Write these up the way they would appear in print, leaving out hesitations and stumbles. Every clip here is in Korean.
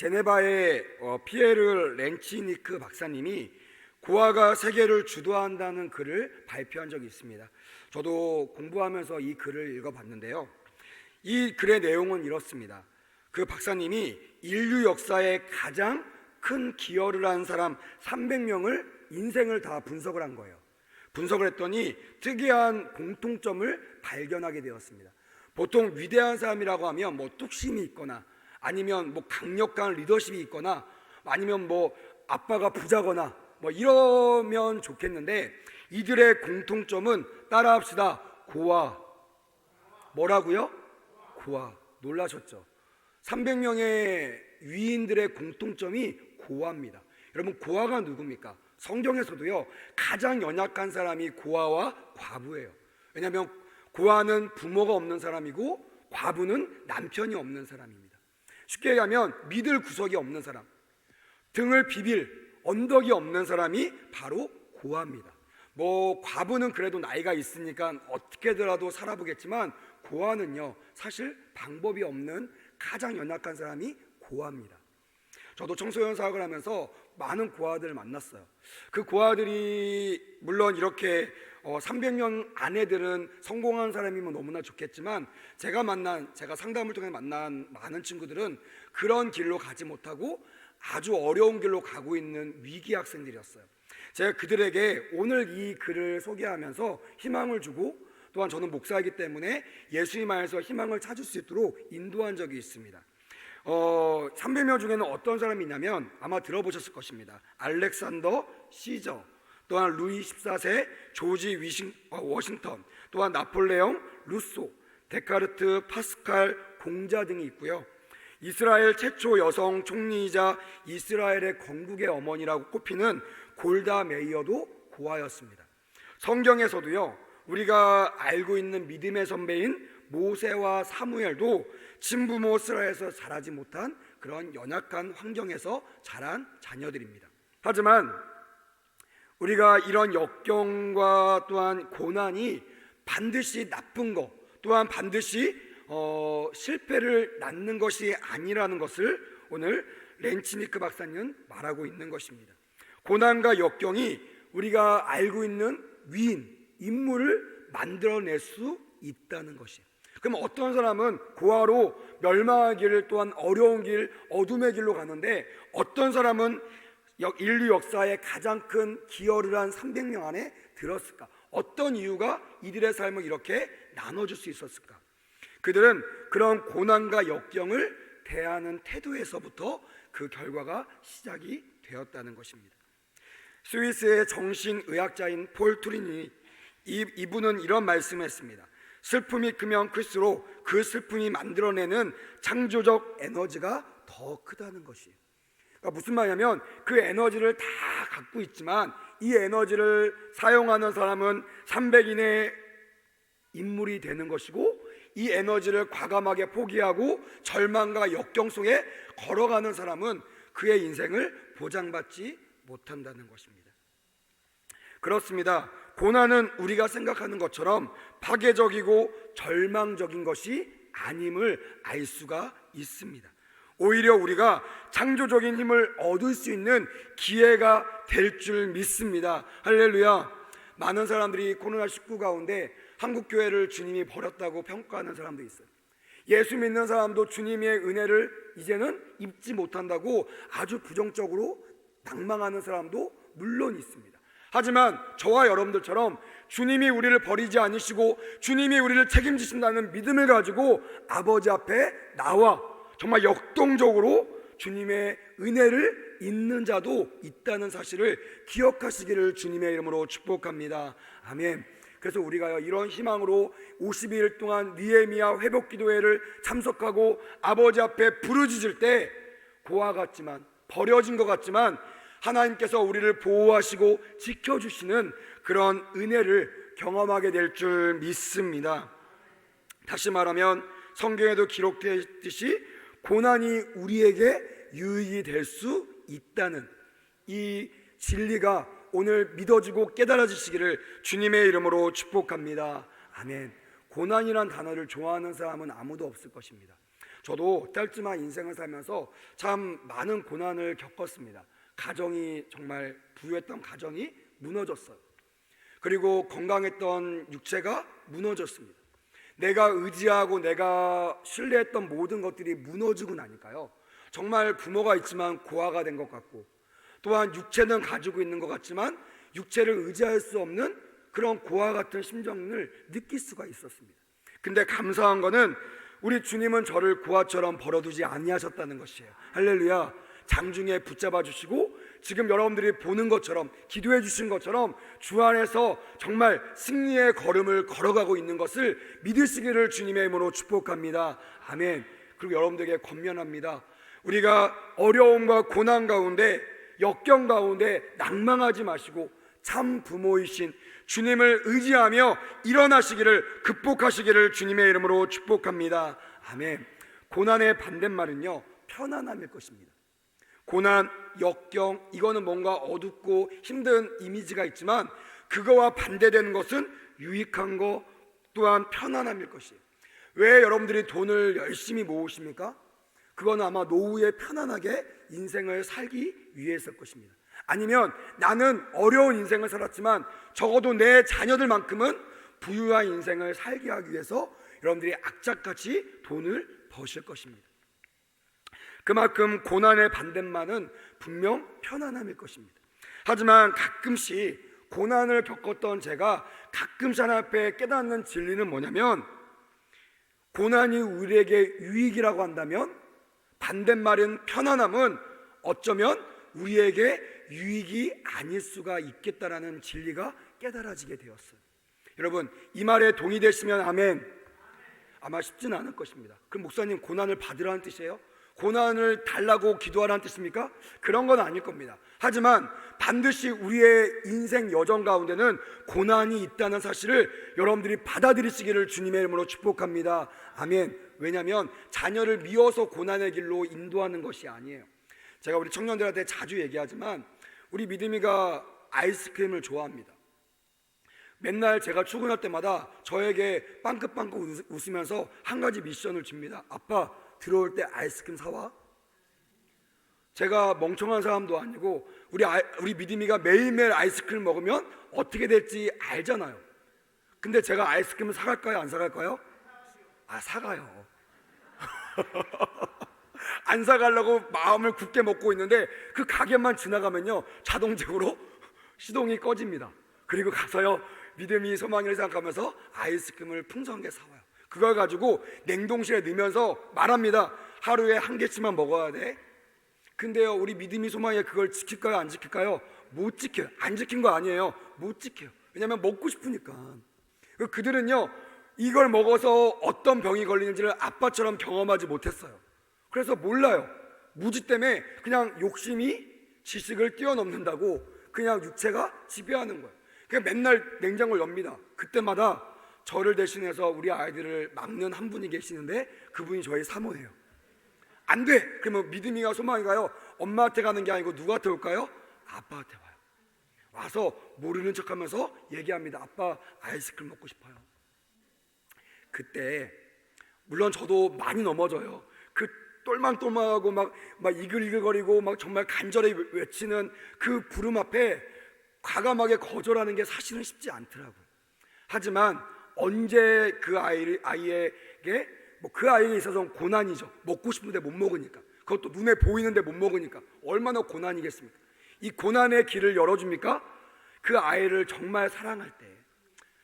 제네바의 피에르 렌치니크 박사님이 고아가 세계를 주도한다는 글을 발표한 적이 있습니다. 저도 공부하면서 이 글을 읽어봤는데요, 이 글의 내용은 이렇습니다. 그 박사님이 인류 역사에 가장 큰 기여를 한 사람 300명을 인생을 다 분석을 한 거예요. 분석을 했더니 특이한 공통점을 발견하게 되었습니다. 보통 위대한 사람이라고 하면 뚝심이 있거나, 아니면 강력한 리더십이 있거나, 아니면 아빠가 부자거나 이러면 좋겠는데, 이들의 공통점은 따라합시다. 고아. 뭐라고요? 고아. 놀라셨죠? 300명의 위인들의 공통점이 고아입니다. 여러분, 고아가 누굽니까? 성경에서도요, 가장 연약한 사람이 고아와 과부예요. 왜냐하면 고아는 부모가 없는 사람이고 과부는 남편이 없는 사람입니다. 쉽게 얘기하면 믿을 구석이 없는 사람, 등을 비빌 언덕이 없는 사람이 바로 고아입니다. 과부는 그래도 나이가 있으니까 어떻게더라도 살아보겠지만, 고아는요 사실 방법이 없는 가장 연약한 사람이 고아입니다. 저도 청소년 사역을 하면서 많은 고아들을 만났어요. 그 고아들이 물론 이렇게 300명 아내들은 성공한 사람이면 너무나 좋겠지만, 제가 상담을 통해 만난 많은 친구들은 그런 길로 가지 못하고 아주 어려운 길로 가고 있는 위기 학생들이었어요. 제가 그들에게 오늘 이 글을 소개하면서 희망을 주고, 또한 저는 목사이기 때문에 예수님 안에서 희망을 찾을 수 있도록 인도한 적이 있습니다. 300명 중에는 어떤 사람이 있냐면 아마 들어보셨을 것입니다. 알렉산더 시저, 또한 루이 14세, 조지 워싱턴, 또한 나폴레옹, 루소, 데카르트, 파스칼, 공자 등이 있고요. 이스라엘 최초 여성 총리이자 이스라엘의 건국의 어머니라고 꼽히는 골다 메이어도 고아였습니다. 성경에서도요, 우리가 알고 있는 믿음의 선배인 모세와 사무엘도 친부모 스라에서 자라지 못한 그런 연약한 환경에서 자란 자녀들입니다. 하지만 우리가 이런 역경과 또한 고난이 반드시 나쁜 것, 또한 반드시 실패를 낳는 것이 아니라는 것을 오늘 렌치니크 박사님은 말하고 있는 것입니다. 고난과 역경이 우리가 알고 있는 위인, 인물을 만들어낼 수 있다는 것이에요. 그럼 어떤 사람은 고아로 멸망의 길, 또한 어려운 길, 어둠의 길로 가는데, 어떤 사람은 인류 역사에 가장 큰 기여를 한 300명 안에 들었을까? 어떤 이유가 이들의 삶을 이렇게 나눠줄 수 있었을까? 그들은 그런 고난과 역경을 대하는 태도에서부터 그 결과가 시작이 되었다는 것입니다. 스위스의 정신의학자인 폴 투리니, 이분은 이런 말씀을 했습니다. 슬픔이 크면 클수록 그 슬픔이 만들어내는 창조적 에너지가 더 크다는 것이에요. 그러니까 무슨 말이냐면, 그 에너지를 다 갖고 있지만 이 에너지를 사용하는 사람은 300인의 인물이 되는 것이고, 이 에너지를 과감하게 포기하고 절망과 역경 속에 걸어가는 사람은 그의 인생을 보장받지 못한다는 것입니다. 그렇습니다. 고난은 우리가 생각하는 것처럼 파괴적이고 절망적인 것이 아님을 알 수가 있습니다. 오히려 우리가 창조적인 힘을 얻을 수 있는 기회가 될 줄 믿습니다. 할렐루야. 많은 사람들이 코로나19 가운데 한국교회를 주님이 버렸다고 평가하는 사람도 있어요. 예수 믿는 사람도 주님의 은혜를 이제는 입지 못한다고 아주 부정적으로 낭망하는 사람도 물론 있습니다. 하지만 저와 여러분들처럼 주님이 우리를 버리지 않으시고 주님이 우리를 책임지신다는 믿음을 가지고 아버지 앞에 나와 정말 역동적으로 주님의 은혜를 잊는 자도 있다는 사실을 기억하시기를 주님의 이름으로 축복합니다. 아멘. 그래서 우리가 이런 희망으로 52일 동안 느헤미야 회복기도회를 참석하고 아버지 앞에 부르짖을 때, 고아 같지만, 버려진 것 같지만 하나님께서 우리를 보호하시고 지켜주시는 그런 은혜를 경험하게 될 줄 믿습니다. 다시 말하면 성경에도 기록되었듯이 고난이 우리에게 유익이 될 수 있다는 이 진리가 오늘 믿어지고 깨달아지시기를 주님의 이름으로 축복합니다. 아멘. 고난이란 단어를 좋아하는 사람은 아무도 없을 것입니다. 저도 짧지만 인생을 살면서 참 많은 고난을 겪었습니다. 가정이 정말 부유했던 가정이 무너졌어요. 그리고 건강했던 육체가 무너졌습니다. 내가 의지하고 내가 신뢰했던 모든 것들이 무너지고 나니까요, 정말 부모가 있지만 고아가 된 것 같고, 또한 육체는 가지고 있는 것 같지만 육체를 의지할 수 없는 그런 고아 같은 심정을 느낄 수가 있었습니다. 근데 감사한 거는 우리 주님은 저를 고아처럼 버려두지 아니하셨다는 것이에요. 할렐루야. 장중에 붙잡아 주시고 지금 여러분들이 보는 것처럼, 기도해 주신 것처럼 주 안에서 정말 승리의 걸음을 걸어가고 있는 것을 믿으시기를 주님의 이름으로 축복합니다. 아멘. 그리고 여러분들에게 권면합니다. 우리가 어려움과 고난 가운데, 역경 가운데 낭망하지 마시고 참 부모이신 주님을 의지하며 일어나시기를, 극복하시기를 주님의 이름으로 축복합니다. 아멘. 고난의 반대말은요, 편안함일 것입니다. 고난, 역경, 이거는 뭔가 어둡고 힘든 이미지가 있지만 그거와 반대되는 것은 유익한 거, 또한 편안함일 것이에요. 왜 여러분들이 돈을 열심히 모으십니까? 그거는 아마 노후에 편안하게 인생을 살기 위해서일 것입니다. 아니면 나는 어려운 인생을 살았지만 적어도 내 자녀들만큼은 부유한 인생을 살게 하기 위해서 여러분들이 악착같이 돈을 버실 것입니다. 그만큼 고난의 반대말은 분명 편안함일 것입니다. 하지만 가끔씩 고난을 겪었던 제가 가끔씩 하나님 앞에 깨닫는 진리는 뭐냐면, 고난이 우리에게 유익이라고 한다면 반대말인 편안함은 어쩌면 우리에게 유익이 아닐 수가 있겠다라는 진리가 깨달아지게 되었어요. 여러분, 이 말에 동의되시면 아멘. 아마 쉽지는 않을 것입니다. 그럼 목사님, 고난을 받으라는 뜻이에요? 고난을 달라고 기도하라는 뜻입니까? 그런 건 아닐 겁니다. 하지만 반드시 우리의 인생 여정 가운데는 고난이 있다는 사실을 여러분들이 받아들이시기를 주님의 이름으로 축복합니다. 아멘. 왜냐하면 자녀를 미워서 고난의 길로 인도하는 것이 아니에요. 제가 우리 청년들한테 자주 얘기하지만 우리 믿음이가 아이스크림을 좋아합니다. 맨날 제가 출근할 때마다 저에게 빵긋빵긋 웃으면서 한 가지 미션을 줍니다. 아빠, 들어올 때 아이스크림 사와. 제가 멍청한 사람도 아니고 우리 믿음이가 매일매일 아이스크림 먹으면 어떻게 될지 알잖아요. 근데 제가 아이스크림을 사갈까요, 안 사갈까요? 사가요. 안 사가려고 마음을 굳게 먹고 있는데 그 가게만 지나가면요, 자동적으로 시동이 꺼집니다. 그리고 가서요, 믿음이 소망을 생각하면서 아이스크림을 풍성하게 사와요. 그걸 가지고 냉동실에 넣으면서 말합니다. 하루에 한 개씩만 먹어야 돼. 근데요, 우리 믿음이 소망이 그걸 지킬까요, 안 지킬까요? 못 지켜요. 안 지킨 거 아니에요. 못 지켜요. 왜냐하면 먹고 싶으니까. 그들은요, 이걸 먹어서 어떤 병이 걸리는지를 아빠처럼 경험하지 못했어요. 그래서 몰라요. 무지 때문에 그냥 욕심이 지식을 뛰어넘는다고 그냥 육체가 지배하는 거예요. 그냥 맨날 냉장고를 엽니다. 그때마다 저를 대신해서 우리 아이들을 막는 한 분이 계시는데 그분이 저희 사모예요. 안 돼! 그러면 믿음이가 소망이가요, 엄마한테 가는 게 아니고 누구한테 올까요? 아빠한테 와요. 와서 모르는 척하면서 얘기합니다. 아빠, 아이스크림 먹고 싶어요. 그때 물론 저도 많이 넘어져요. 그 똘망똘망하고 막 이글이글거리고 막 정말 간절히 외치는 그 부름 앞에 과감하게 거절하는 게 사실은 쉽지 않더라고요. 하지만 언제 그 아이에게 그 아이에 있어서는 고난이죠. 먹고 싶은데 못 먹으니까, 그것도 눈에 보이는데 못 먹으니까 얼마나 고난이겠습니까? 이 고난의 길을 열어줍니까? 그 아이를 정말 사랑할 때,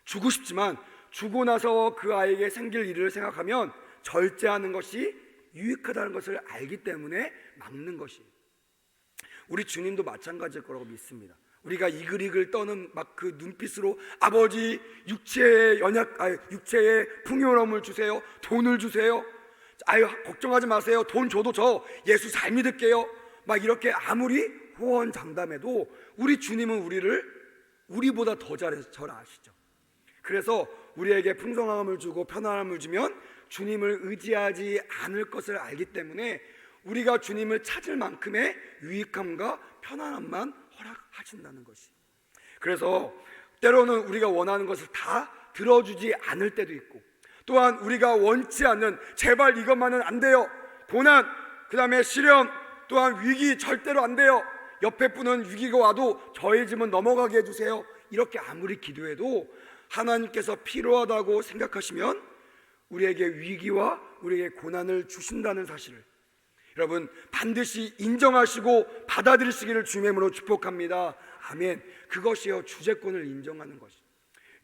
주고 싶지만 주고 나서 그 아이에게 생길 일을 생각하면 절제하는 것이 유익하다는 것을 알기 때문에 막는 것이, 우리 주님도 마찬가지일 거라고 믿습니다. 우리가 이글이글 떠는 막 그 눈빛으로 아버지, 육체의 육체의 풍요로움을 주세요. 돈을 주세요. 아유, 걱정하지 마세요. 돈 줘도 저 예수 잘 믿을게요. 막 이렇게 아무리 호언장담해도 우리 주님은 우리보다 더 잘 아시죠. 그래서 우리에게 풍성함을 주고 편안함을 주면 주님을 의지하지 않을 것을 알기 때문에 우리가 주님을 찾을 만큼의 유익함과 편안함만 허락하신다는 것이. 그래서 때로는 우리가 원하는 것을 다 들어주지 않을 때도 있고, 또한 우리가 원치 않는 제발 이것만은 안 돼요, 고난, 그 다음에 시련, 또한 위기 절대로 안 돼요, 옆에 분은 위기가 와도 저희 집은 넘어가게 해주세요, 이렇게 아무리 기도해도 하나님께서 필요하다고 생각하시면 우리에게 위기와 우리에게 고난을 주신다는 사실을 여러분 반드시 인정하시고 받아들이시기를 주님의 이름으로 축복합니다. 아멘. 그것이요, 주재권을 인정하는 것이,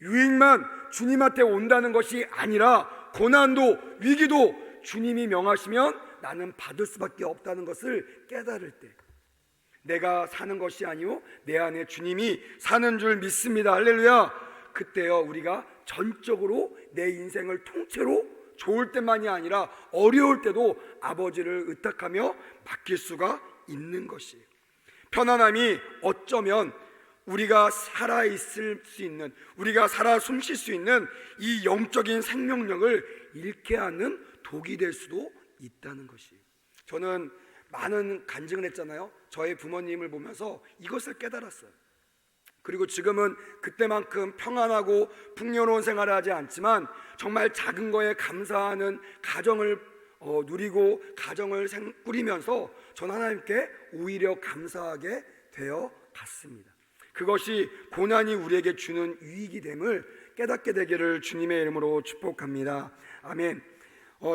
유익만 주님한테 온다는 것이 아니라 고난도 위기도 주님이 명하시면 나는 받을 수밖에 없다는 것을 깨달을 때, 내가 사는 것이 아니오 내 안에 주님이 사는 줄 믿습니다. 할렐루야. 그때요 우리가 전적으로 내 인생을 통째로 좋을 때만이 아니라 어려울 때도 아버지를 의탁하며 맡길 수가 있는 것이, 편안함이 어쩌면 우리가 살아있을 수 있는, 우리가 살아 숨쉴 수 있는 이 영적인 생명력을 잃게 하는 독이 될 수도 있다는 것이, 저는 많은 간증을 했잖아요. 저의 부모님을 보면서 이것을 깨달았어요. 그리고 지금은 그때만큼 평안하고 풍요로운 생활을 하지 않지만 정말 작은 거에 감사하는 가정을 누리고 가정을 꾸리면서 전 하나님께 오히려 감사하게 되어 갔습니다. 그것이 고난이 우리에게 주는 유익이 됨을 깨닫게 되기를 주님의 이름으로 축복합니다. 아멘.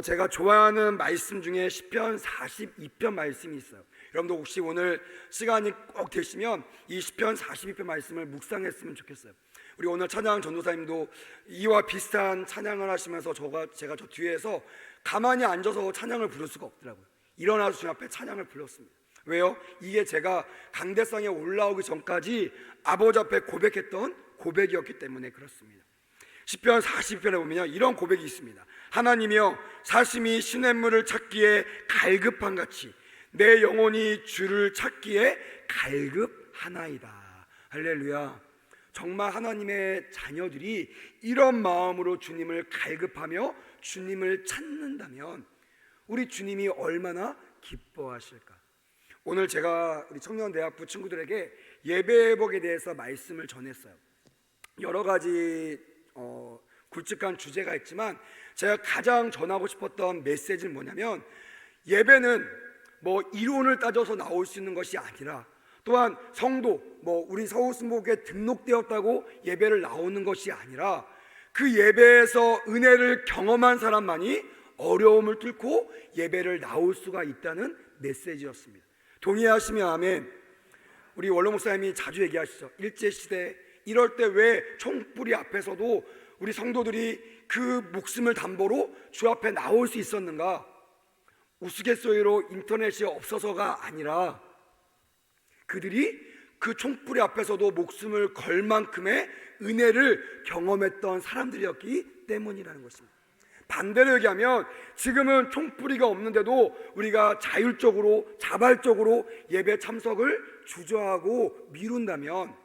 제가 좋아하는 말씀 중에 시편 42편 말씀이 있어요. 여러분도 혹시 오늘 시간이 꼭 되시면 이 시편 42편 말씀을 묵상했으면 좋겠어요. 우리 오늘 찬양 전도사님도 이와 비슷한 찬양을 하시면서 제가 저 뒤에서 가만히 앉아서 찬양을 부를 수가 없더라고요. 일어나서 주님 앞에 찬양을 불렀습니다. 왜요? 이게 제가 강대상에 올라오기 전까지 아버지 앞에 고백했던 고백이었기 때문에 그렇습니다. 시편 42편에 보면요 이런 고백이 있습니다. 하나님이여, 사심이 시냇물을 찾기에 갈급한 같이 내 영혼이 주를 찾기에 갈급하나이다. 할렐루야. 정말 하나님의 자녀들이 이런 마음으로 주님을 갈급하며 주님을 찾는다면 우리 주님이 얼마나 기뻐하실까. 오늘 제가 우리 청년대학부 친구들에게 예배복에 대해서 말씀을 전했어요. 여러 가지 굵직한 주제가 있지만 제가 가장 전하고 싶었던 메시지는 뭐냐면, 예배는 뭐 이론을 따져서 나올 수 있는 것이 아니라, 또한 성도 우리 서울순복에 등록되었다고 예배를 나오는 것이 아니라, 그 예배에서 은혜를 경험한 사람만이 어려움을 뚫고 예배를 나올 수가 있다는 메시지였습니다. 동의하시면 아멘. 우리 원로 목사님이 자주 얘기하시죠. 일제시대 이럴 때 왜 총불이 앞에서도 우리 성도들이 그 목숨을 담보로 주 앞에 나올 수 있었는가? 우스갯소리로 인터넷이 없어서가 아니라 그들이 그 총불이 앞에서도 목숨을 걸 만큼의 은혜를 경험했던 사람들이었기 때문이라는 것입니다. 반대로 얘기하면 지금은 총뿌리가 없는데도 우리가 자율적으로 자발적으로 예배 참석을 주저하고 미룬다면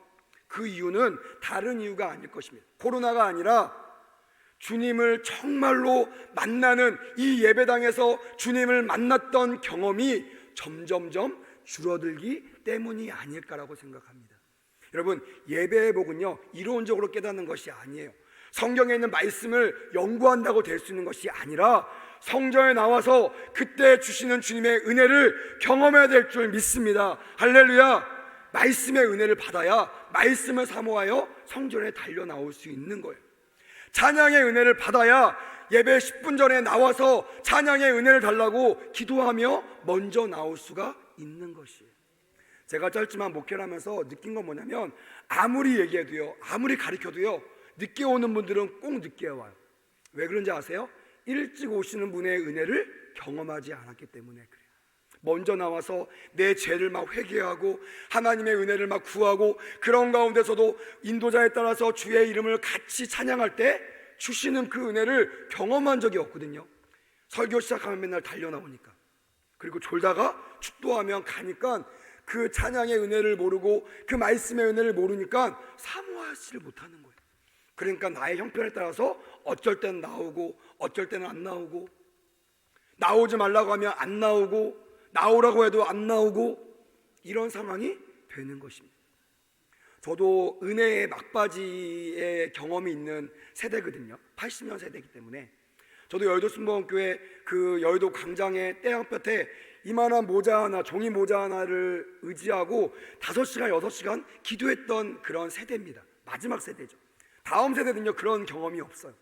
그 이유는 다른 이유가 아닐 것입니다. 코로나가 아니라 주님을 정말로 만나는 이 예배당에서 주님을 만났던 경험이 점점점 줄어들기 때문이 아닐까라고 생각합니다. 여러분, 예배의 복은요 이론적으로 깨닫는 것이 아니에요. 성경에 있는 말씀을 연구한다고 될 수 있는 것이 아니라 성전에 나와서 그때 주시는 주님의 은혜를 경험해야 될 줄 믿습니다. 할렐루야. 말씀의 은혜를 받아야 말씀을 사모하여 성전에 달려 나올 수 있는 거예요. 찬양의 은혜를 받아야 예배 10분 전에 나와서 찬양의 은혜를 달라고 기도하며 먼저 나올 수가 있는 것이에요. 제가 짧지만 목회를 하면서 느낀 건 뭐냐면, 아무리 얘기해도요, 아무리 가르쳐도요, 늦게 오는 분들은 꼭 늦게 와요. 왜 그런지 아세요? 일찍 오시는 분의 은혜를 경험하지 않았기 때문에 그래요. 먼저 나와서 내 죄를 막 회개하고 하나님의 은혜를 막 구하고 그런 가운데서도 인도자에 따라서 주의 이름을 같이 찬양할 때 주시는 그 은혜를 경험한 적이 없거든요. 설교 시작하면 맨날 달려나오니까, 그리고 졸다가 축도하면 가니까 그 찬양의 은혜를 모르고 그 말씀의 은혜를 모르니까 사모하지를 못하는 거예요. 그러니까 나의 형편에 따라서 어쩔 때는 나오고 어쩔 때는 안 나오고, 나오지 말라고 하면 안 나오고, 나오라고 해도 안 나오고, 이런 상황이 되는 것입니다. 저도 은혜의 막바지의 경험이 있는 세대거든요. 80년 세대이기 때문에 저도 여의도 순복음교회 그 여의도 광장의 태양볕에 이만한 모자 하나, 종이 모자 하나를 의지하고 5시간, 6시간 기도했던 그런 세대입니다. 마지막 세대죠. 다음 세대는요 그런 경험이 없어요.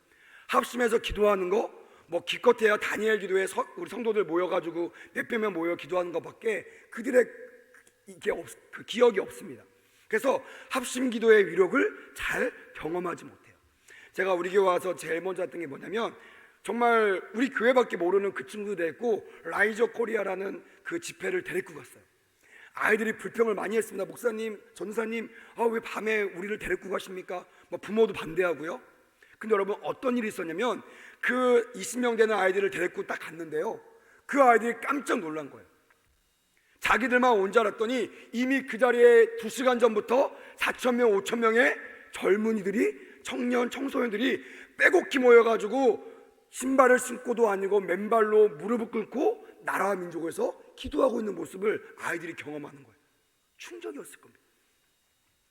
합심해서 기도하는 거, 뭐 기껏해야 다니엘 기도에 우리 성도들 모여가지고 몇백 명 모여 기도하는 것밖에 그들의 그 기억이 없습니다. 그래서 합심 기도의 위력을 잘 경험하지 못해요. 제가 우리 교회 와서 제일 먼저 했던 게 뭐냐면, 정말 우리 교회밖에 모르는 그 친구도 데리고 라이저 코리아라는 그 집회를 데리고 갔어요. 아이들이 불평을 많이 했습니다. 목사님, 전도사님, 왜 밤에 우리를 데리고 가십니까? 뭐 부모도 반대하고요. 근데 여러분 어떤 일이 있었냐면, 그 20명 되는 아이들을 데리고 딱 갔는데요, 그 아이들이 깜짝 놀란 거예요. 자기들만 온 줄 알았더니 이미 그 자리에 2시간 전부터 4,000명, 5,000명의 젊은이들이, 청년, 청소년들이 빼곡히 모여가지고 신발을 신고도 아니고 맨발로 무릎을 꿇고 나라와 민족에서 기도하고 있는 모습을 아이들이 경험하는 거예요. 충격이었을 겁니다.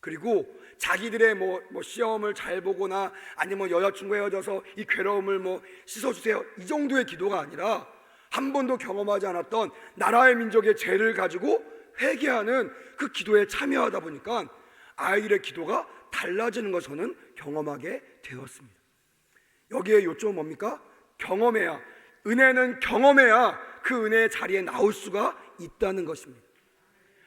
그리고 자기들의 뭐 시험을 잘 보거나 아니면 여자친구 헤어져서 이 괴로움을 씻어주세요, 이 정도의 기도가 아니라 한 번도 경험하지 않았던 나라의 민족의 죄를 가지고 회개하는 그 기도에 참여하다 보니까 아이들의 기도가 달라지는 걸 저는 경험하게 되었습니다. 여기에 요점은 뭡니까? 경험해야, 은혜는 경험해야 그 은혜의 자리에 나올 수가 있다는 것입니다.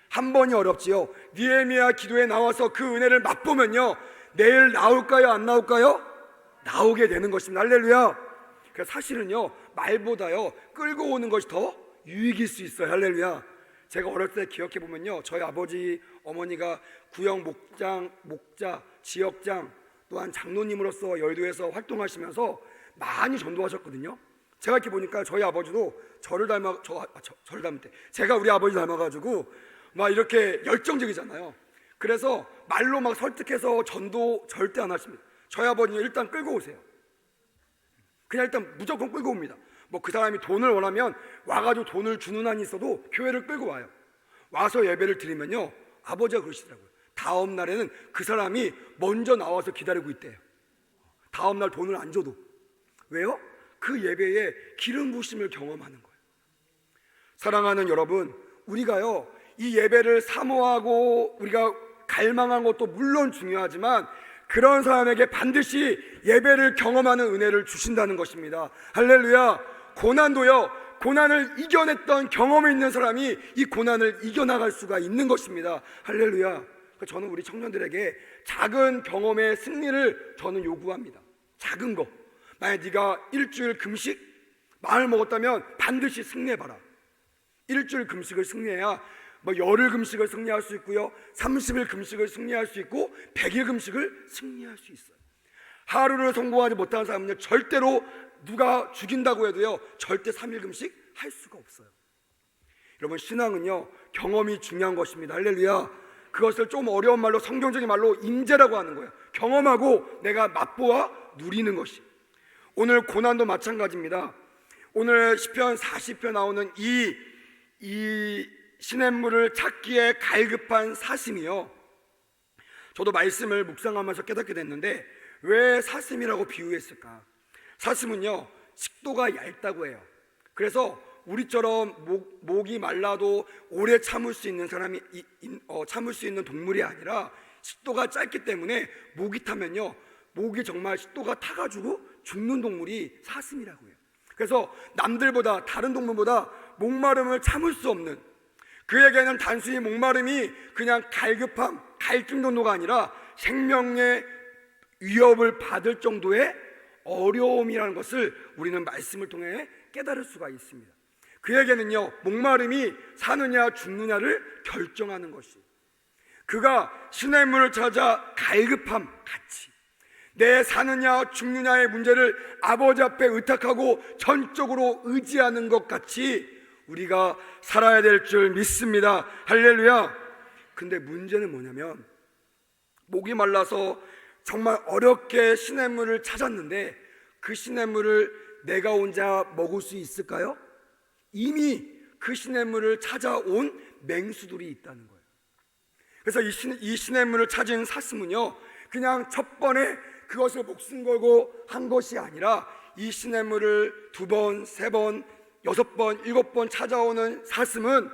한 번이 어렵지요. 느헤미야 기도에 나와서 그 은혜를 맛보면요, 내일 나올까요, 안 나올까요? 나오게 되는 것입니다. 할렐루야. 그래서 사실은요, 말보다요 끌고 오는 것이 더 유익일 수 있어요. 할렐루야. 제가 어렸을 때 기억해 보면요, 저희 아버지, 어머니가 구역 목자, 지역장, 또한 장로님으로서 여의도에서 활동하시면서 많이 전도하셨거든요. 제가 이렇게 보니까 저희 아버지도 저를 닮았대. 제가 우리 아버지 닮아가지고 막 이렇게 열정적이잖아요. 그래서 말로 막 설득해서 전도 절대 안 하십니다. 저희 아버지는 일단 끌고 오세요. 그냥 일단 무조건 끌고 옵니다. 그 사람이 돈을 원하면 와가지고 돈을 주는 한이 있어도 교회를 끌고 와요. 와서 예배를 드리면요, 아버지가 그러시더라고요. 다음 날에는 그 사람이 먼저 나와서 기다리고 있대요. 다음 날 돈을 안 줘도. 왜요? 그 예배에 기름 부으심을 경험하는 거예요. 사랑하는 여러분, 우리가요 이 예배를 사모하고 우리가 갈망한 것도 물론 중요하지만 그런 사람에게 반드시 예배를 경험하는 은혜를 주신다는 것입니다. 할렐루야. 고난도요, 고난을 이겨냈던 경험이 있는 사람이 이 고난을 이겨나갈 수가 있는 것입니다. 할렐루야. 저는 우리 청년들에게 작은 경험의 승리를 저는 요구합니다. 작은 거. 만약 네가 일주일 금식 마음을 먹었다면 반드시 승리해봐라. 일주일 금식을 승리해야 열흘 금식을 승리할 수 있고요, 30일 금식을 승리할 수 있고 100일 금식을 승리할 수 있어요. 하루를 성공하지 못하는 사람은요, 절대로 누가 죽인다고 해도요 절대 3일 금식 할 수가 없어요. 여러분, 신앙은요 경험이 중요한 것입니다. 할렐루야. 그것을 좀 어려운 말로, 성경적인 말로 임재라고 하는 거예요. 경험하고 내가 맛보아 누리는 것이. 오늘 고난도 마찬가지입니다. 오늘 시편 40편 나오는 이 시냇물을 찾기에 갈급한 사슴이요, 저도 말씀을 묵상하면서 깨닫게 됐는데, 왜 사슴이라고 비유했을까? 사슴은요 식도가 얇다고 해요. 그래서 우리처럼 목이 말라도 오래 참을 수 있는 사람이 참을 수 있는 동물이 아니라 식도가 짧기 때문에 목이 타면요, 목이 정말 식도가 타가지고 죽는 동물이 사슴이라고 해요. 그래서 남들보다, 다른 동물보다 목마름을 참을 수 없는, 그에게는 단순히 목마름이 그냥 갈급함, 갈증 정도가 아니라 생명의 위협을 받을 정도의 어려움이라는 것을 우리는 말씀을 통해 깨달을 수가 있습니다. 그에게는요 목마름이 사느냐 죽느냐를 결정하는 것이, 그가 시냇물을 찾아 갈급함 같이 내 사느냐 죽느냐의 문제를 아버지 앞에 의탁하고 전적으로 의지하는 것 같이 우리가 살아야 될 줄 믿습니다. 할렐루야. 근데 문제는 뭐냐면, 목이 말라서 정말 어렵게 시냇물을 찾았는데 그 시냇물을 내가 혼자 먹을 수 있을까요? 이미 그 시냇물을 찾아온 맹수들이 있다는 거예요. 그래서 이 시냇물을 찾은 사슴은요 그냥 첫 번에 그것을 목숨 걸고 한 것이 아니라 이 시냇물을 2번, 3번, 6번, 7번 찾아오는 사슴은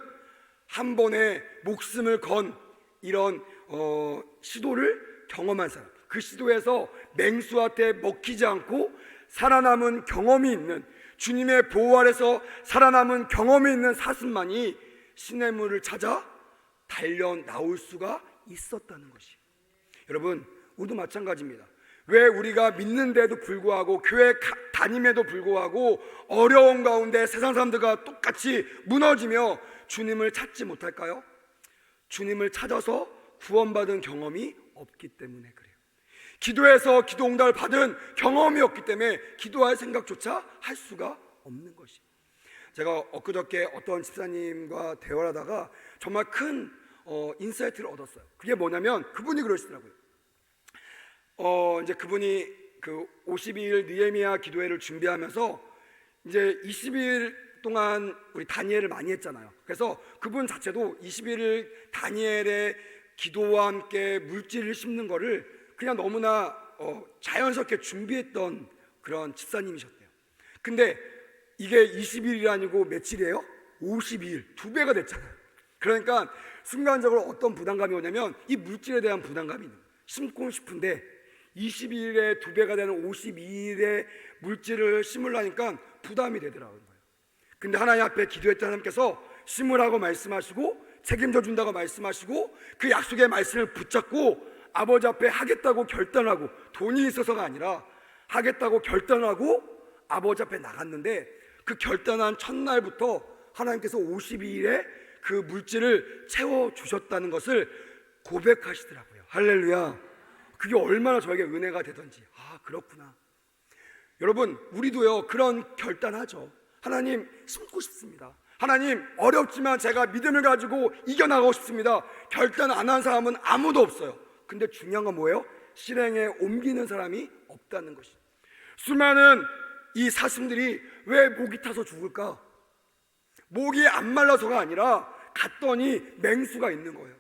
한 번에 목숨을 건 이런 시도를 경험한 사람, 그 시도에서 맹수한테 먹히지 않고 살아남은 경험이 있는, 주님의 보호 아래서 살아남은 경험이 있는 사슴만이 시냇물을 찾아 달려 나올 수가 있었다는 것이. 여러분, 우리도 마찬가지입니다. 왜 우리가 믿는데도 불구하고, 교회 다님에도 불구하고 어려운 가운데 세상 사람들과 똑같이 무너지며 주님을 찾지 못할까요? 주님을 찾아서 구원받은 경험이 없기 때문에 그래요. 기도해서 기도 응답을 받은 경험이 없기 때문에 기도할 생각조차 할 수가 없는 것이. 제가 엊그저께 어떤 집사님과 대화를 하다가 정말 큰 인사이트를 얻었어요. 그게 뭐냐면 그분이 그러시더라고요. 이제 그분이 그 52일 느헤미야 기도회를 준비하면서 이제 20일 동안 우리 다니엘을 많이 했잖아요. 그래서 그분 자체도 21일 다니엘의 기도와 함께 물질을 심는 거를 그냥 너무나 자연스럽게 준비했던 그런 집사님이셨대요. 근데 이게 20일이 아니고 며칠이에요? 52일, 2배가 됐잖아요. 그러니까 순간적으로 어떤 부담감이 오냐면 이 물질에 대한 부담감이 있는 거예요. 심고 싶은데 22일에 2배가 되는 52일에 물질을 심으려니까 부담이 되더라고요. 근데 하나님 앞에 기도했던 하나님께서 심으라고 말씀하시고 책임져 준다고 말씀하시고 그 약속의 말씀을 붙잡고 아버지 앞에 하겠다고 결단하고, 돈이 있어서가 아니라 하겠다고 결단하고 아버지 앞에 나갔는데, 그 결단한 첫날부터 하나님께서 52일에 그 물질을 채워주셨다는 것을 고백하시더라고요. 할렐루야. 그게 얼마나 저에게 은혜가 되던지. 아, 그렇구나. 여러분, 우리도요 그런 결단하죠. 하나님, 심고 싶습니다. 하나님, 어렵지만 제가 믿음을 가지고 이겨나가고 싶습니다. 결단 안 한 사람은 아무도 없어요. 근데 중요한 건 뭐예요? 실행에 옮기는 사람이 없다는 것이. 수많은 이 사슴들이 왜 목이 타서 죽을까? 목이 안 말라서가 아니라 갔더니 맹수가 있는 거예요.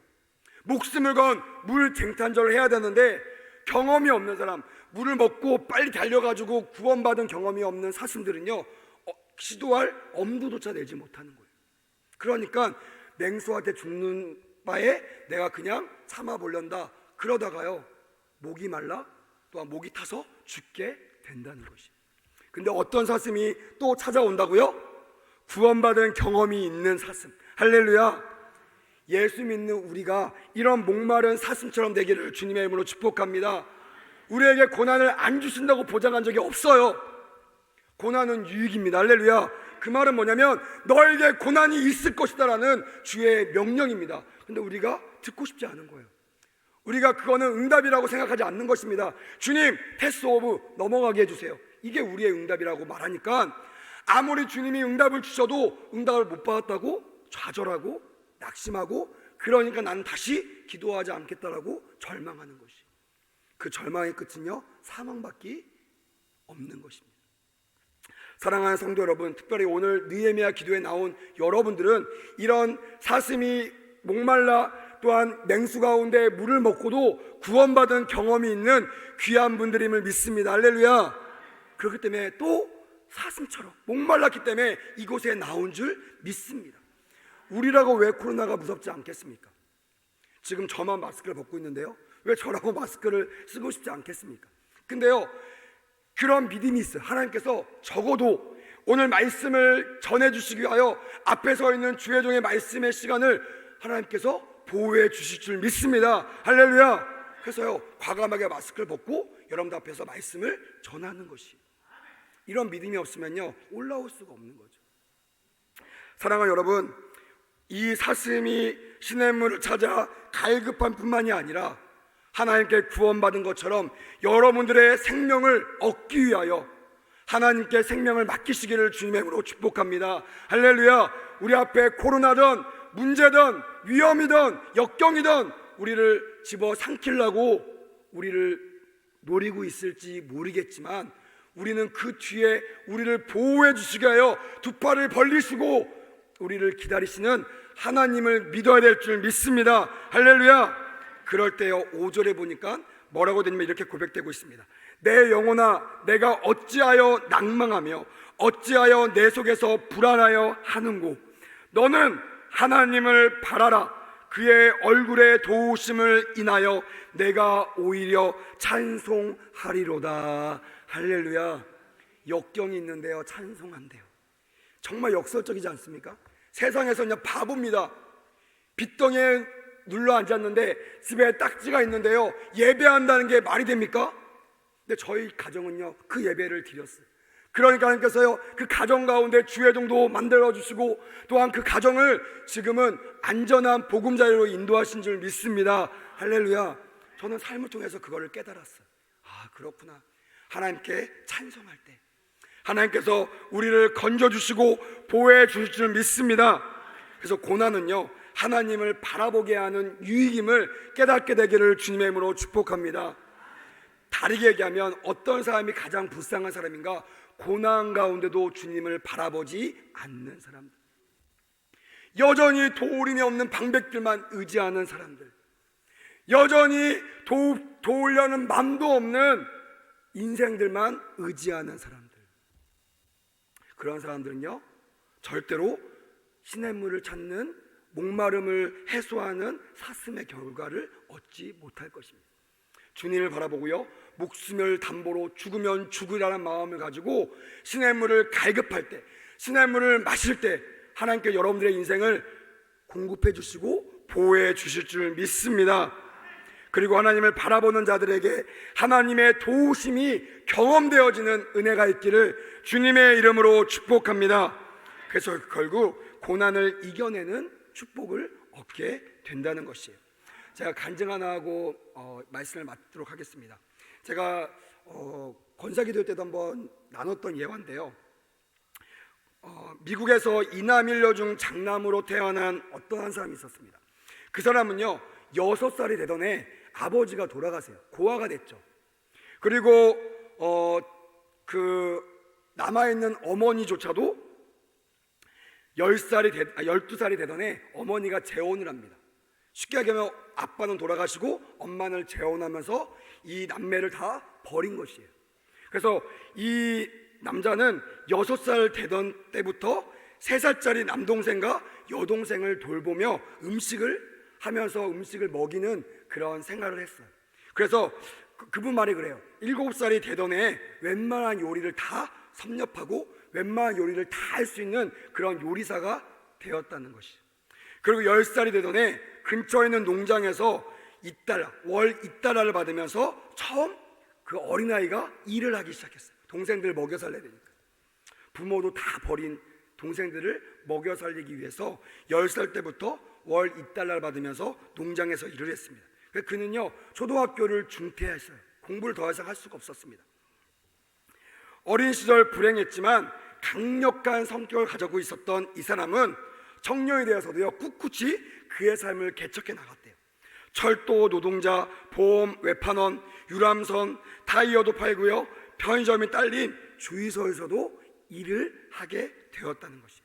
목숨을 건 물 쟁탄절을 해야 되는데 경험이 없는 사람, 물을 먹고 빨리 달려가지고 구원받은 경험이 없는 사슴들은요 시도할 엄두조차 내지 못하는 거예요. 그러니까 맹수한테 죽는 바에 내가 그냥 참아보련다. 그러다가요 목이 말라 또한 목이 타서 죽게 된다는 것이. 근데 어떤 사슴이 또 찾아온다고요? 구원받은 경험이 있는 사슴. 할렐루야. 예수 믿는 우리가 이런 목마른 사슴처럼 되기를 주님의 이름으로 축복합니다. 우리에게 고난을 안 주신다고 보장한 적이 없어요. 고난은 유익입니다. 할렐루야. 그 말은 뭐냐면 너에게 고난이 있을 것이다 라는 주의 명령입니다. 근데 우리가 듣고 싶지 않은 거예요. 우리가 그거는 응답이라고 생각하지 않는 것입니다. 주님, 패스 오브 넘어가게 해주세요. 이게 우리의 응답이라고 말하니까 아무리 주님이 응답을 주셔도 응답을 못 받았다고 좌절하고 낙심하고, 그러니까 나는 다시 기도하지 않겠다라고 절망하는 것이. 그 절망의 끝은요 사망밖에 없는 것입니다. 사랑하는 성도 여러분, 특별히 오늘 느헤미야 기도에 나온 여러분들은 이런 사슴이 목말라 또한 맹수 가운데 물을 먹고도 구원받은 경험이 있는 귀한 분들임을 믿습니다. 할렐루야. 그렇기 때문에 또 사슴처럼 목말랐기 때문에 이곳에 나온 줄 믿습니다. 우리라고 왜 코로나가 무섭지 않겠습니까? 지금 저만 마스크를 벗고 있는데요, 왜 저라고 마스크를 쓰고 싶지 않겠습니까? 근데요 그런 믿음이 있어요. 하나님께서 적어도 오늘 말씀을 전해주시기 위하여 앞에 서 있는 주의 종의 말씀의 시간을 하나님께서 보호해 주실 줄 믿습니다. 할렐루야. 그래서요 과감하게 마스크를 벗고 여러분들 앞에서 말씀을 전하는 것이, 이런 믿음이 없으면요 올라올 수가 없는 거죠. 사랑하는 여러분, 이 사슴이 시냇물을 찾아 갈급한 뿐만이 아니라 하나님께 구원받은 것처럼 여러분들의 생명을 얻기 위하여 하나님께 생명을 맡기시기를 주님의 이름으로 축복합니다. 할렐루야. 우리 앞에 코로나든 문제든 위험이든 역경이든 우리를 집어삼키려고 우리를 노리고 있을지 모르겠지만 우리는 그 뒤에 우리를 보호해 주시게 하여 두 팔을 벌리시고 우리를 기다리시는 하나님을 믿어야 될 줄 믿습니다. 할렐루야. 그럴 때요 5절에 보니까 뭐라고 되냐면 이렇게 고백되고 있습니다. 내 영혼아, 내가 어찌하여 낭망하며 어찌하여 내 속에서 불안하여 하는고. 너는 하나님을 바라라. 그의 얼굴의 도우심을 인하여 내가 오히려 찬송하리로다. 할렐루야. 역경이 있는데요, 찬송한대요. 정말 역설적이지 않습니까? 세상에서 그냥 바보입니다. 빚덩이에 눌러 앉았는데 집에 딱지가 있는데요, 예배한다는 게 말이 됩니까? 근데 저희 가정은요, 그 예배를 드렸어요. 그러니까 하나님께서요, 그 가정 가운데 주회동도 만들어주시고, 또한 그 가정을 지금은 안전한 보금자리로 인도하신 줄 믿습니다. 할렐루야. 저는 삶을 통해서 그거를 깨달았어요. 아, 그렇구나. 하나님께 찬송할 때 하나님께서 우리를 건져주시고 보호해 주실 줄 믿습니다. 그래서 고난은요, 하나님을 바라보게 하는 유익임을 깨닫게 되기를 주님의 이름으로 축복합니다. 다르게 얘기하면 어떤 사람이 가장 불쌍한 사람인가? 고난 가운데도 주님을 바라보지 않는 사람들, 여전히 도우림이 없는 방백들만 의지하는 사람들, 여전히 도우려는 마음도 없는 인생들만 의지하는 사람들, 그런 사람들은요, 절대로 시냇물을 찾는 목마름을 해소하는 사슴의 결과를 얻지 못할 것입니다. 주님을 바라보고요, 목숨을 담보로 죽으면 죽으라는 마음을 가지고 시냇물을 갈급할 때, 시냇물을 마실 때 하나님께 여러분들의 인생을 공급해 주시고 보호해 주실 줄 믿습니다. 그리고 하나님을 바라보는 자들에게 하나님의 도우심이 경험되어지는 은혜가 있기를 주님의 이름으로 축복합니다. 그래서 결국 고난을 이겨내는 축복을 얻게 된다는 것이에요. 제가 간증 하나 하고 말씀을 맡도록 하겠습니다. 제가 권사기도 때도 한번 나눴던 예화인데요, 미국에서 이남일녀 중 장남으로 태어난 어떤 한 사람이 있었습니다. 그 사람은요, 6살이 되던 해 아버지가 돌아가세요. 고아가 됐죠. 그리고 그 남아있는 어머니조차도 12살이 되던 해 어머니가 재혼을 합니다. 쉽게 얘기하면 아빠는 돌아가시고 엄마는 재혼하면서 이 남매를 다 버린 것이에요. 그래서 이 남자는 6살 되던 때부터 3살짜리 남동생과 여동생을 돌보며 음식을 하면서 음식을 먹이는 그런 생활을 했어요. 그래서 그분 말이 그래요. 7살이 되던 해에 웬만한 요리를 다 섭렵하고 웬만한 요리를 다 할 수 있는 그런 요리사가 되었다는 것이. 그리고 10살이 되던 해 근처에 있는 농장에서 월 $2를 받으면서 처음 그 어린아이가 일을 하기 시작했어요. 동생들 먹여 살려야 되니까. 부모도 다 버린 동생들을 먹여 살리기 위해서 10살 때부터 월 $2를 받으면서 농장에서 일을 했습니다. 그는요, 초등학교를 중퇴했어요. 공부를 더 이상 할 수가 없었습니다. 어린 시절 불행했지만 강력한 성격을 가지고 있었던 이 사람은 청년이 되어서도요, 꿋꿋이 그의 삶을 개척해 나갔대요. 철도 노동자, 보험, 외판원, 유람선, 타이어도 팔고요, 편의점이 딸린 주유소에서도 일을 하게 되었다는 것이에요.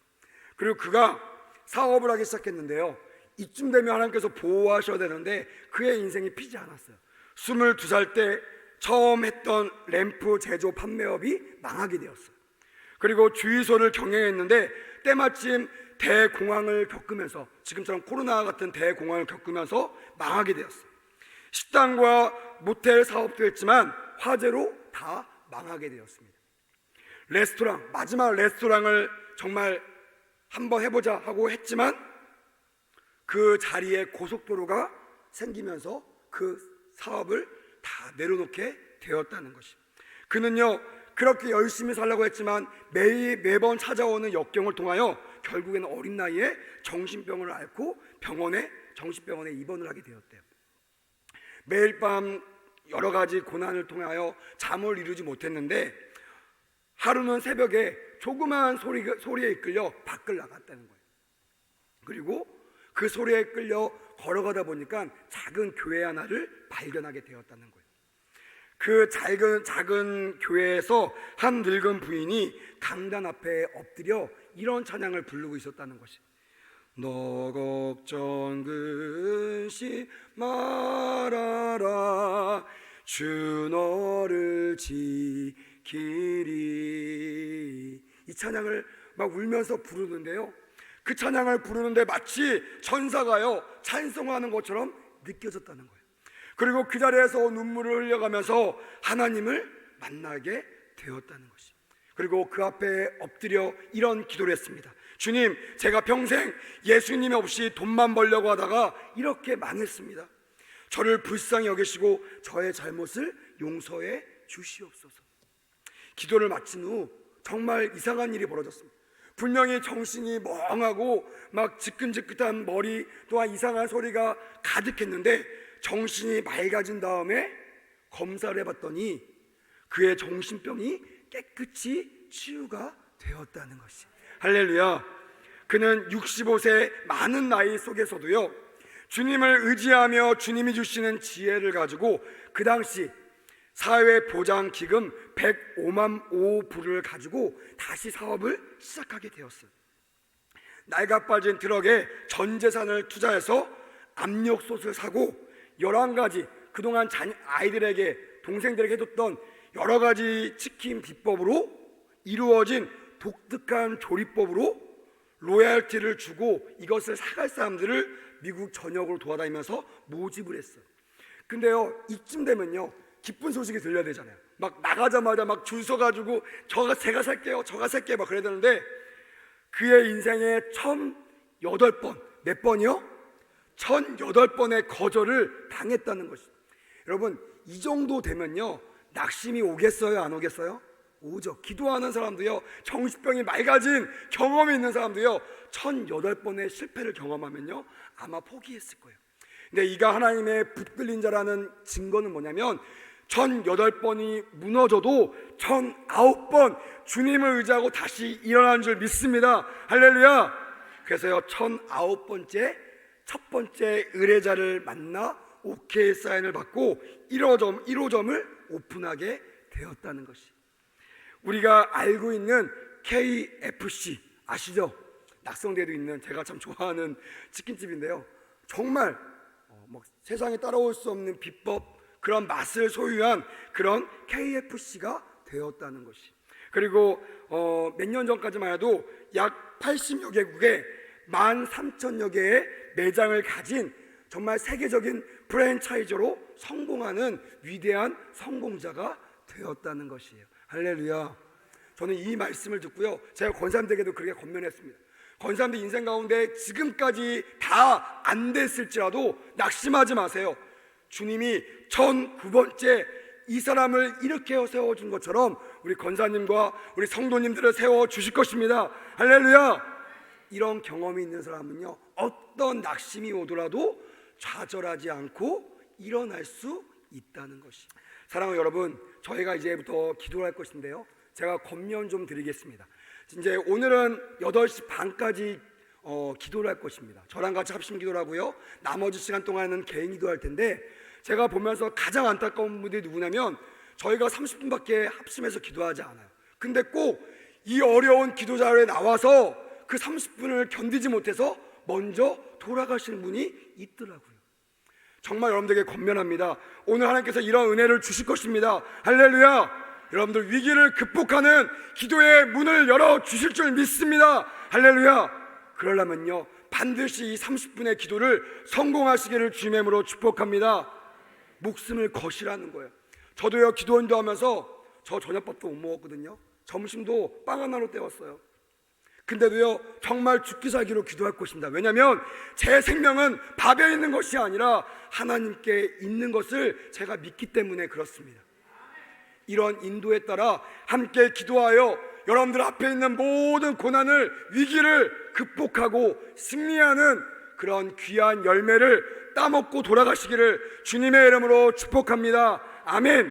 그리고 그가 사업을 하기 시작했는데요, 이쯤 되면 하나님께서 보호하셔야 되는데 그의 인생이 피지 않았어요. 22살 때 처음 했던 램프 제조 판매업이 망하게 되었어요. 그리고 주유소를 경영했는데 때마침 대공황을 겪으면서, 지금처럼 코로나 같은 대공황을 겪으면서 망하게 되었어요. 식당과 모텔 사업도 했지만 화재로 다 망하게 되었습니다. 레스토랑, 마지막 레스토랑을 정말 한번 해보자 하고 했지만 그 자리에 고속도로가 생기면서 그 사업을 다 내려놓게 되었다는 것이. 그는요, 그렇게 열심히 살려고 했지만 매번 찾아오는 역경을 통하여 결국에는 어린 나이에 정신병을 앓고 정신병원에 입원을 하게 되었대요. 매일 밤 여러 가지 고난을 통하여 잠을 이루지 못했는데 하루는 새벽에 조그마한 소리에 이끌려 밖을 나갔다는 거예요. 그리고 그 소리에 끌려 걸어가다 보니까 작은 교회 하나를 발견하게 되었다는 거예요. 그 작은 교회에서 한 늙은 부인이 강단 앞에 엎드려 이런 찬양을 부르고 있었다는 것이. 너 걱정 근심 말아라, 주 너를 지키리. 이 찬양을 막 울면서 부르는데요, 그 찬양을 부르는데 마치 천사가요 찬송하는 것처럼 느껴졌다는 거예요. 그리고 그 자리에서 눈물을 흘려가면서 하나님을 만나게 되었다는 것이. 그리고 그 앞에 엎드려 이런 기도를 했습니다. 주님, 제가 평생 예수님 없이 돈만 벌려고 하다가 이렇게 망했습니다. 저를 불쌍히 여기시고 저의 잘못을 용서해 주시옵소서. 기도를 마친 후 정말 이상한 일이 벌어졌습니다. 분명히 정신이 멍하고 막 지끈지끈한 머리 또한 이상한 소리가 가득했는데 정신이 맑아진 다음에 검사를 해봤더니 그의 정신병이 깨끗이 치유가 되었다는 것이. 할렐루야. 그는 65세 많은 나이 속에서도요 주님을 의지하며 주님이 주시는 지혜를 가지고 그 당시 사회보장기금 105만 5불을 가지고 다시 사업을 시작하게 되었어요. 낡아 빠진 트럭에 전 재산을 투자해서 압력솥을 사고 11가지 그동안 아이들에게 동생들에게 해줬던 여러 가지 치킨 비법으로 이루어진 독특한 조리법으로 로얄티를 주고 이것을 사갈 사람들을 미국 전역으로 돌아다니면서 모집을 했어요. 근데요 이쯤 되면요 기쁜 소식이 들려야 되잖아요. 막 나가자마자 막 줄 서가지고 제가 살게요 저가 살게요 막 그래야 되는데 그의 인생에 1008번 몇 번이요? 1008번의 거절을 당했다는 것입니다. 여러분 이 정도 되면요 낙심이 오겠어요 안 오겠어요? 오죠. 기도하는 사람도요 정신병이 맑아진 경험이 있는 사람도요 1008번의 실패를 경험하면요 아마 포기했을 거예요. 근데 이가 하나님의 붙들린 자라는 증거는 뭐냐면 1008번이 무너져도 1009번 주님을 의지하고 다시 일어나는 줄 믿습니다. 할렐루야. 그래서요 1009번째 첫 번째 의뢰자를 만나 오케이 사인을 받고 1호점을 오픈하게 되었다는 것이. 우리가 알고 있는 KFC 아시죠? 낙성대에도 있는 제가 참 좋아하는 치킨집인데요 정말 세상에 따라올 수 없는 비법 그런 맛을 소유한 그런 KFC가 되었다는 것이. 그리고 몇 년 전까지만 해도 약 80여 개국에 13,000여 개의 매장을 가진 정말 세계적인 프랜차이저로 성공하는 위대한 성공자가 되었다는 것이에요. 할렐루야. 저는 이 말씀을 듣고요 제가 권사님들에게도 그렇게 권면했습니다. 권사님들 인생 가운데 지금까지 다 안 됐을지라도 낙심하지 마세요. 주님이 1009번째 이 사람을 이렇게 세워준 것처럼 우리 권사님과 우리 성도님들을 세워주실 것입니다. 할렐루야. 이런 경험이 있는 사람은요 어떤 낙심이 오더라도 좌절하지 않고 일어날 수 있다는 것이. 사랑하는 여러분, 저희가 이제부터 기도를 할 것인데요 제가 권면 좀 드리겠습니다. 이제 오늘은 8시 반까지 기도를 할 것입니다. 저랑 같이 합심 기도를 하고요 나머지 시간 동안은 개인 기도할 텐데 제가 보면서 가장 안타까운 분들이 누구냐면 저희가 30분밖에 합심해서 기도하지 않아요. 근데 꼭 이 어려운 기도 자리에 나와서 그 30분을 견디지 못해서 먼저 돌아가시는 분이 있더라고요. 정말 여러분들에게 권면합니다. 오늘 하나님께서 이런 은혜를 주실 것입니다. 할렐루야. 여러분들 위기를 극복하는 기도의 문을 열어주실 줄 믿습니다. 할렐루야. 그러려면요 반드시 이 30분의 기도를 성공하시기를 주님의 이름으로 축복합니다. 목숨을 거시라는 거예요. 저도요 기도 인도하면서 저 저녁밥도 못 먹었거든요. 점심도 빵 하나로 때웠어요. 근데도요 정말 죽기 살기로 기도할 것입니다. 왜냐하면 제 생명은 밥에 있는 것이 아니라 하나님께 있는 것을 제가 믿기 때문에 그렇습니다. 이런 인도에 따라 함께 기도하여 여러분들 앞에 있는 모든 고난을 위기를 극복하고 승리하는 그런 귀한 열매를 따먹고 돌아가시기를 주님의 이름으로 축복합니다. 아멘.